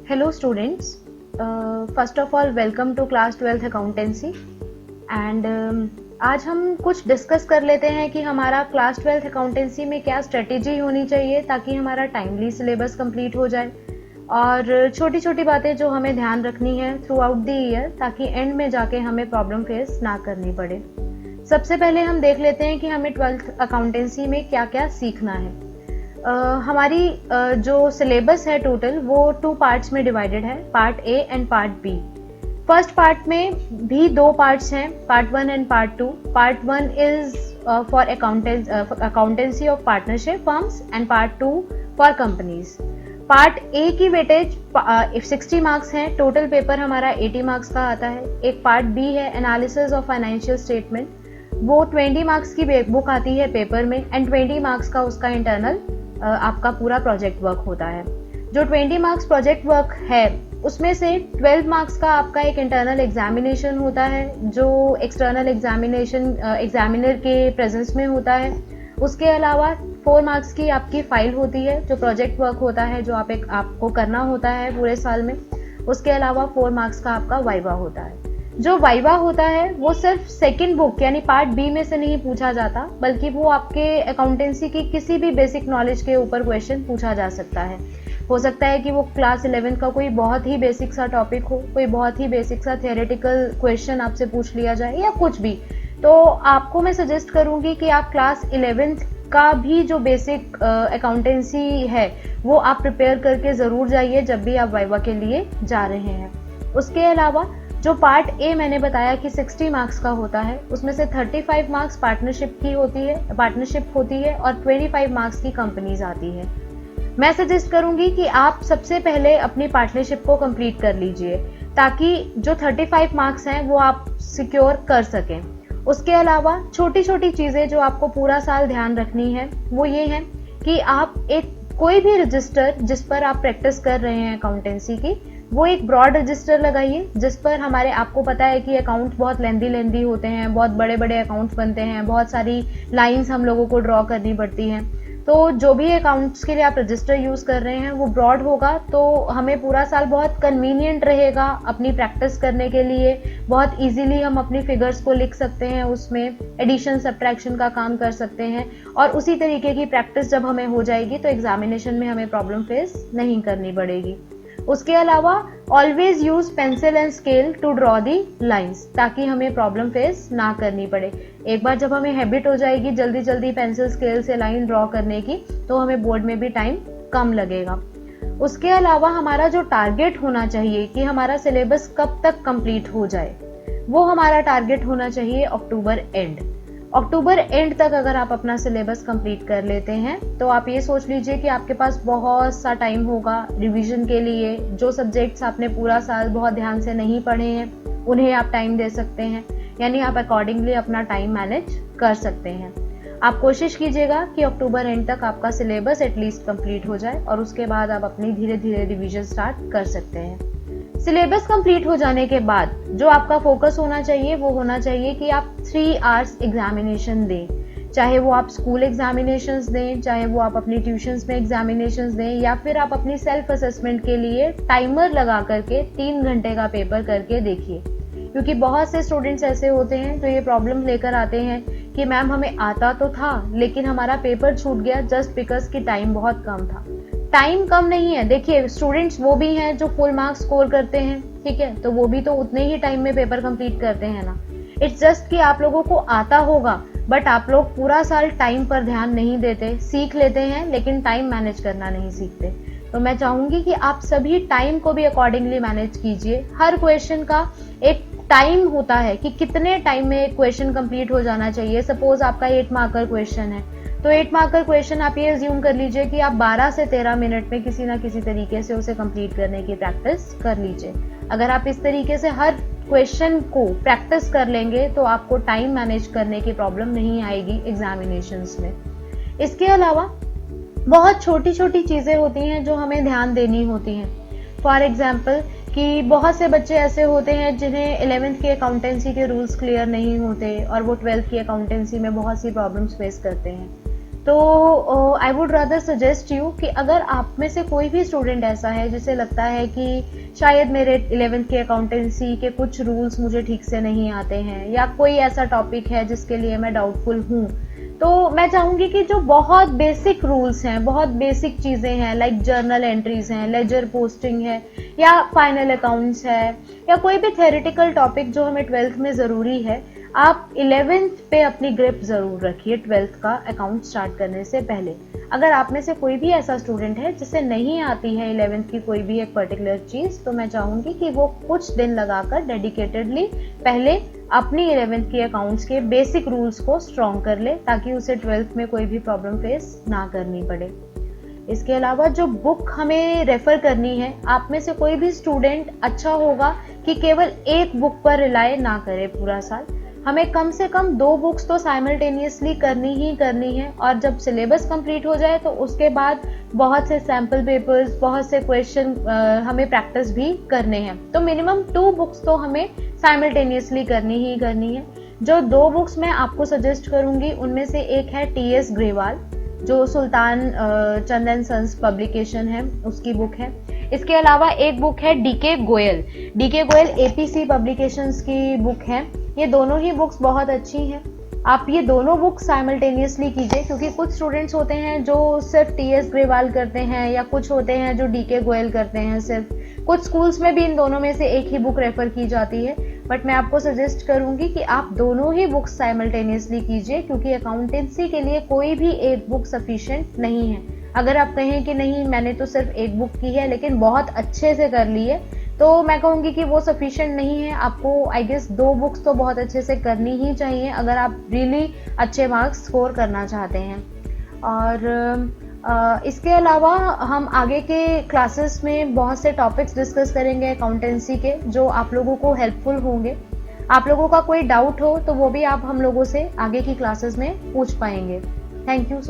Hello students, first of all welcome to class 12th accountancy and आज हम कुछ discuss कर लेते हैं कि हमारा क्लास 12th अकाउंटेंसी में क्या स्ट्रेटेजी होनी चाहिए ताकि हमारा टाइमली सिलेबस कंप्लीट हो जाए और छोटी छोटी बातें जो हमें ध्यान रखनी है थ्रू आउट द ईयर ताकि एंड में जाके हमें प्रॉब्लम फेस ना करनी पड़े। सबसे पहले हम देख लेते हैं कि हमें 12th अकाउंटेंसी में क्या क्या सीखना है। हमारी जो सिलेबस है टोटल वो 2 पार्ट्स में डिवाइडेड है, part A and part B. First part में भी 2 पार्ट्स हैं, part 1 and part 2। Part 1 is for accountancy of partnership firms and part 2 for companies. Part A की वेटेज 60 मार्क्स हैं, टोटल पेपर हमारा 80 marks का आता है। एक पार्ट बी है एनालिसिस ऑफ फाइनेंशियल स्टेटमेंट, वो 20 मार्क्स की बुक आती है पेपर में एंड 20 मार्क्स का उसका इंटरनल आपका पूरा प्रोजेक्ट वर्क होता है। जो 20 मार्क्स प्रोजेक्ट वर्क है उसमें से 12 मार्क्स का आपका एक इंटरनल एग्जामिनेशन होता है जो एक्सटर्नल एग्जामिनेशन एग्जामिनर के प्रेजेंस में होता है। उसके अलावा 4 मार्क्स की आपकी फाइल होती है जो प्रोजेक्ट वर्क होता है जो आपको करना होता है पूरे साल में। उसके अलावा 4 मार्क्स का आपका वाइवा होता है। जो वाइवा होता है वो सिर्फ सेकंड बुक यानी पार्ट बी में से नहीं पूछा जाता बल्कि वो आपके अकाउंटेंसी की किसी भी बेसिक नॉलेज के ऊपर क्वेश्चन पूछा जा सकता है। हो सकता है कि वो क्लास 11 का कोई बहुत ही बेसिक सा टॉपिक हो, कोई बहुत ही बेसिक सा थियोरेटिकल क्वेश्चन आपसे पूछ लिया जाए या कुछ भी। तो आपको मैं सजेस्ट करूंगी कि आप क्लास 11 का भी जो बेसिक अकाउंटेंसी है वो आप प्रिपेयर करके जरूर जाइए जब भी आप वाइवा के लिए जा रहे हैं। उसके अलावा जो पार्ट ए मैंने बताया कि 60 मार्क्स का होता है उसमें से 35 मार्क्स पार्टनरशिप होती है और 25 मार्क्स की कंपनीज आती है। मैं सजेस्ट करूंगी कि आप सबसे पहले अपनी पार्टनरशिप को कंप्लीट कर लीजिए ताकि जो 35 मार्क्स हैं वो आप सिक्योर कर सकें। उसके अलावा छोटी छोटी चीजें जो आपको पूरा साल ध्यान रखनी है वो ये है कि आप कोई भी रजिस्टर जिस पर आप प्रैक्टिस कर रहे हैं अकाउंटेंसी की वो एक ब्रॉड रजिस्टर लगाइए जिस पर आपको पता है कि अकाउंट बहुत लेंदी होते हैं, बहुत बड़े बड़े अकाउंट्स बनते हैं, बहुत सारी लाइंस हम लोगों को ड्रॉ करनी पड़ती हैं। तो जो भी अकाउंट्स के लिए आप रजिस्टर यूज कर रहे हैं वो ब्रॉड होगा तो हमें पूरा साल बहुत कन्वीनियंट रहेगा अपनी प्रैक्टिस करने के लिए। बहुत इजीली हम अपनी फिगर्स को लिख सकते हैं, उसमें एडिशन सब्ट्रैक्शन का काम कर सकते हैं और उसी तरीके की प्रैक्टिस जब हमें हो जाएगी तो एग्जामिनेशन में हमें प्रॉब्लम फेस नहीं करनी पड़ेगी। उसके अलावा always use pencil and scale to draw the lines ताकि हमें प्रॉब्लम फेस ना करनी पड़े। एक बार जब हमें हैबिट हो जाएगी जल्दी जल्दी पेंसिल स्केल से लाइन ड्रॉ करने की तो हमें बोर्ड में भी टाइम कम लगेगा। उसके अलावा हमारा जो टारगेट होना चाहिए कि हमारा सिलेबस कब तक कंप्लीट हो जाए वो हमारा टारगेट होना चाहिए अक्टूबर एंड तक। अगर आप अपना सिलेबस कंप्लीट कर लेते हैं तो आप ये सोच लीजिए कि आपके पास बहुत सा टाइम होगा रिवीजन के लिए। जो सब्जेक्ट्स आपने पूरा साल बहुत ध्यान से नहीं पढ़े हैं उन्हें आप टाइम दे सकते हैं, यानी आप अकॉर्डिंगली अपना टाइम मैनेज कर सकते हैं। आप कोशिश कीजिएगा कि अक्टूबर एंड तक आपका सिलेबस एटलीस्ट कंप्लीट हो जाए और उसके बाद आप अपनी धीरे धीरे रिवीजन स्टार्ट कर सकते हैं। सिलेबस कंप्लीट हो जाने के बाद जो आपका फोकस होना चाहिए वो होना चाहिए कि आप 3 आवर्स एग्जामिनेशन दें, चाहे वो आप स्कूल एग्जामिनेशंस दें, चाहे वो आप अपनी ट्यूशंस में एग्जामिनेशंस दें या फिर आप अपनी सेल्फ असेसमेंट के लिए टाइमर लगा करके 3 घंटे का पेपर करके देखिए। क्योंकि बहुत से स्टूडेंट्स ऐसे होते हैं जो ये प्रॉब्लम लेकर आते हैं कि मैम हमें आता तो था लेकिन हमारा पेपर छूट गया जस्ट बिकॉज कि टाइम बहुत कम था। टाइम कम नहीं है, देखिए स्टूडेंट्स वो भी हैं जो फुल मार्क्स स्कोर करते हैं, ठीक है, तो वो भी तो उतने ही टाइम में पेपर कंप्लीट करते हैं ना। इट्स जस्ट कि आप लोगों को आता होगा बट आप लोग पूरा साल टाइम पर ध्यान नहीं देते, सीख लेते हैं लेकिन टाइम मैनेज करना नहीं सीखते। तो मैं चाहूंगी कि आप सभी टाइम को भी अकॉर्डिंगली मैनेज कीजिए। हर क्वेश्चन का एक टाइम होता है कि कितने टाइम में एक क्वेश्चन कंप्लीट हो जाना चाहिए। सपोज आपका 8 मार्कर क्वेश्चन है तो 8 मार्कर क्वेश्चन आप ये अज्यूम कर लीजिए कि आप 12 से 13 मिनट में किसी ना किसी तरीके से उसे कंप्लीट करने की प्रैक्टिस कर लीजिए। अगर आप इस तरीके से हर क्वेश्चन को प्रैक्टिस कर लेंगे तो आपको टाइम मैनेज करने की प्रॉब्लम नहीं आएगी एग्जामिनेशंस में। इसके अलावा बहुत छोटी छोटी चीजें होती हैं जो हमें ध्यान देनी होती हैं। फॉर एग्जाम्पल कि बहुत से बच्चे ऐसे होते हैं जिन्हें 11th की अकाउंटेंसी के रूल्स क्लियर नहीं होते और वो 12th की अकाउंटेंसी में बहुत सी प्रॉब्लम्स फेस करते हैं। तो I would rather suggest you कि अगर आप में से कोई भी स्टूडेंट ऐसा है जिसे लगता है कि शायद मेरे 11th के अकाउंटेंसी के कुछ रूल्स मुझे ठीक से नहीं आते हैं, या कोई ऐसा टॉपिक है जिसके लिए मैं डाउटफुल हूँ, तो मैं चाहूंगी कि जो बहुत बेसिक रूल्स हैं, बहुत बेसिक चीजें हैं, लाइक जर्नल एंट्रीज हैं, लेजर पोस्टिंग है, या फाइनल अकाउंट्स है, या कोई भी थ्योरेटिकल टॉपिक जो हमें 12th में जरूरी है, आप 11th पे अपनी ग्रिप जरूर रखिए 12th का अकाउंट स्टार्ट करने से पहले। अगर आप में से कोई भी ऐसा स्टूडेंट है जिसे नहीं आती है 11th की कोई भी एक पर्टिकुलर चीज, तो मैं चाहूंगी कि वो कुछ दिन लगाकर डेडिकेटेडली पहले अपनी 11th की अकाउंट्स के बेसिक रूल्स को स्ट्रॉन्ग कर ले, ताकि उसे 12th में कोई भी प्रॉब्लम फेस ना करनी पड़े। इसके अलावा जो बुक हमें रेफर करनी है, आप में से कोई भी स्टूडेंट अच्छा होगा कि केवल एक बुक पर रिलाय ना करे पूरा साल। हमें कम से कम 2 बुक्स तो साइमल्टेनियसली करनी ही करनी है, और जब सिलेबस कंप्लीट हो जाए तो उसके बाद बहुत से सैम्पल पेपर्स, बहुत से क्वेश्चन हमें प्रैक्टिस भी करने हैं। तो मिनिमम 2 बुक्स तो हमें साइमल्टेनियसली करनी ही करनी है। जो 2 बुक्स मैं आपको सजेस्ट करूंगी उनमें से एक है टी.एस. ग्रेवाल, जो सुल्तान चंद एंड सन्स पब्लिकेशन है, उसकी बुक है। इसके अलावा एक बुक है DK. Goyal, DK. Goyal APC publications की बुक है। ये दोनों ही बुक्स बहुत अच्छी हैं। आप ये दोनों बुक्स साइमल्टेनियसली कीजिए, क्योंकि कुछ स्टूडेंट्स होते हैं जो सिर्फ टी.एस. ग्रेवाल करते हैं, या कुछ होते हैं जो डी.के. गोयल करते हैं सिर्फ। कुछ स्कूल्स में भी इन दोनों में से एक ही बुक रेफर की जाती है, बट मैं आपको सजेस्ट करूंगी कि आप दोनों ही बुक्स साइमल्टेनियसली कीजिए, क्योंकि अकाउंटेंसी के लिए कोई भी एक बुक सफिशिएंट नहीं है। अगर आप कहें कि नहीं मैंने तो सिर्फ एक बुक की है लेकिन बहुत अच्छे से कर ली है, तो मैं कहूंगी कि वो सफिशिएंट नहीं है। आपको आई गेस 2 बुक्स तो बहुत अच्छे से करनी ही चाहिए अगर आप रियली अच्छे मार्क्स स्कोर करना चाहते हैं। और इसके अलावा हम आगे के क्लासेस में बहुत से टॉपिक्स डिस्कस करेंगे अकाउंटेंसी के, जो आप लोगों को हेल्पफुल होंगे। आप लोगों का कोई डाउट हो तो वो भी आप हम लोगों से आगे की क्लासेस में पूछ पाएंगे। Thank you so much.